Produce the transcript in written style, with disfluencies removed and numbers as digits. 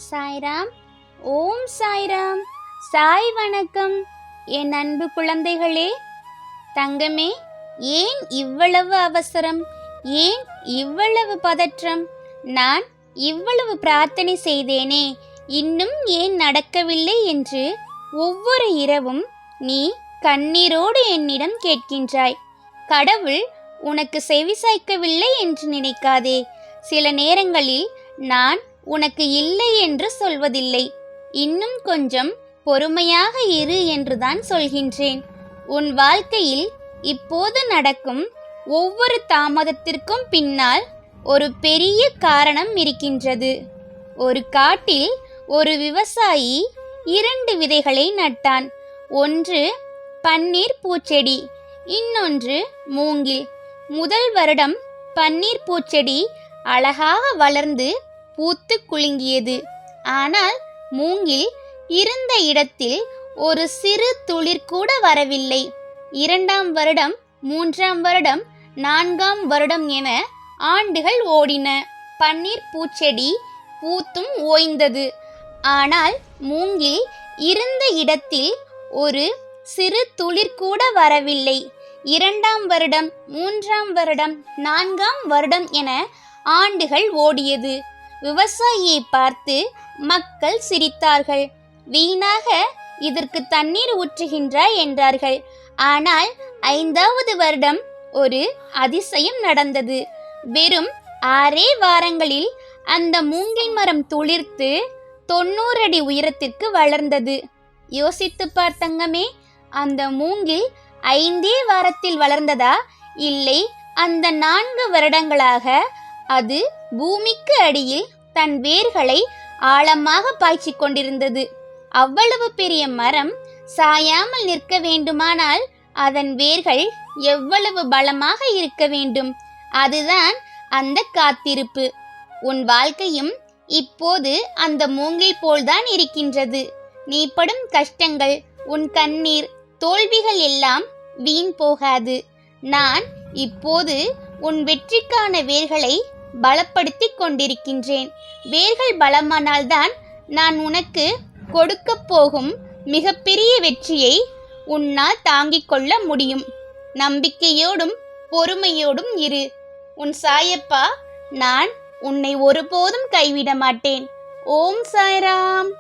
சாய்ராம். ஓம் சாய்ராம். சாய் வணக்கம். என் அன்பு குழந்தைகளே, தங்கமே, ஏன் இவ்வளவு அவசரம்? ஏன் இவ்வளவு பதற்றம்? நான் இவ்வளவு பிரார்த்தனை செய்தேனே, இன்னும் ஏன் நடக்கவில்லை என்று ஒவ்வொரு இரவும் நீ கண்ணீரோடு என்னிடம் கேட்கின்றாய். கடவுள் உனக்கு செவிசாய்க்கவில்லை என்று நினைக்காதே. சில நேரங்களில் நான் உனக்கு இல்லை என்று சொல்வதில்லை, இன்னும் கொஞ்சம் பொறுமையாக இரு என்றுதான் சொல்கின்றேன். உன் வாழ்க்கையில் இப்போது நடக்கும் ஒவ்வொரு தாமதத்திற்கும் பின்னால் ஒரு பெரிய காரணம் இருக்கின்றது. ஒரு காட்டில் ஒரு விவசாயி 2 விதைகளை நட்டான். ஒன்று பன்னீர் பூச்செடி, இன்னொன்று மூங்கில். முதல் வருடம் பன்னீர் பூச்செடி அழகாக வளர்ந்து பூத்து குலுங்கியது. ஆனால் மூங்கில் இருந்த இடத்தில் ஒரு சிறு துளிர் கூட வரவில்லை. 2ஆம் வருடம், 3ஆம் வருடம், 4ஆம் வருடம் என ஆண்டுகள் ஓடின. பன்னீர் பூச்செடி பூத்தும் ஓய்ந்தது. ஆனால் மூங்கில் இருந்த இடத்தில் ஒரு சிறு துளிர் கூட வரவில்லை. 2ஆம் வருடம், 3ஆம் வருடம், 4ஆம் வருடம் என ஆண்டுகள் ஓடியது. விவசாயியை பார்த்து மக்கள் சிரித்தார்கள். வீணாக இதற்கு தண்ணீர் ஊற்றுகின்றாய் என்றார்கள். ஆனால் 5ஆவது வருடம் ஒரு அதிசயம் நடந்தது. வெறும் 6 வாரங்களில் அந்த மூங்கில் மரம் துளிர்த்து 90 அடி உயரத்திற்கு வளர்ந்தது. யோசித்து பார்த்தங்கமே, அந்த மூங்கில் 5 வாரத்தில் வளர்ந்ததா, இல்லை அந்த 4 வருடங்களாக அது பூமிக்கு அடியில் தன் வேர்களை ஆழமாக பாய்ச்சிக் கொண்டிருந்தது? அவ்வளவு பெரிய மரம் சாயாமல் நிற்க வேண்டுமானால் அதன் வேர்கள் எவ்வளவு பலமாக இருக்க வேண்டும்? அதுதான் அந்த காத்திருப்பு. உன் வாழ்க்கையும் இப்போது அந்த மூங்கில் போல்தான் இருக்கின்றது. நீ படும் கஷ்டங்கள், உன் கண்ணீர், தோல்விகள் எல்லாம் வீண் போகாது. நான் இப்போது உன் வெற்றிக்கான வேர்களை பலப்படுத்தி கொண்டிருக்கின்றேன். வேர்கள் பலமானால்தான் நான் உனக்கு கொடுக்க போகும் மிகப்பெரிய வெற்றியை உன்னால் தாங்கிக் கொள்ள முடியும். நம்பிக்கையோடும் பொறுமையோடும் இரு. உன் சாயப்பா நான் உன்னை ஒருபோதும் கைவிட மாட்டேன். ஓம் சாய்ராம்.